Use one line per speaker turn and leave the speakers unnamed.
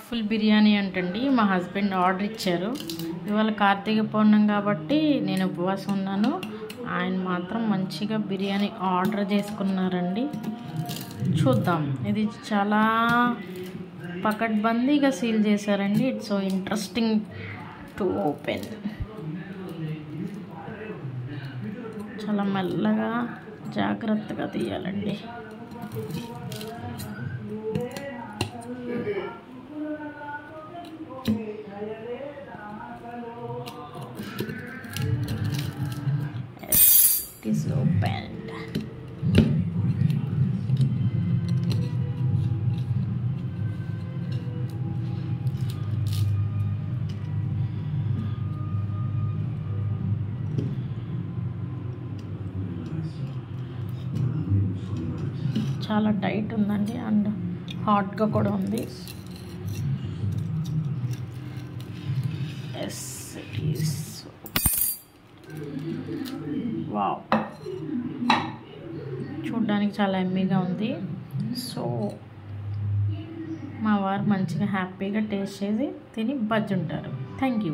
Full biryani అంటండి. మా husband order ఇచ్చారు. ఇవాళ కార్తీక పౌర్ణమి కాబట్టి నేను ఉపవాసం ఉన్నాను. ఆయన మాత్రం మంచిగా బిర్యానీ ఆర్డర్ చేసుకున్నారండి. చూద్దాం. ఇది చాలా పకడ్బందీగా సీల్ చేశారండి. It's so interesting to open. చాలా మెల్లగా జాగ్రత్తగా తీయాలండి. It is opened. చాలా టైట్ ఉందండి అండ్ హాట్గా కూడా ఉంది. Yes it is. వావ్, చూడ్డానికి చాలా ఎమ్మీగా ఉంది. సో మా వారు మంచిగా హ్యాపీగా టేస్ట్ చేసి తిని బజ్జుంటారు. Thank you.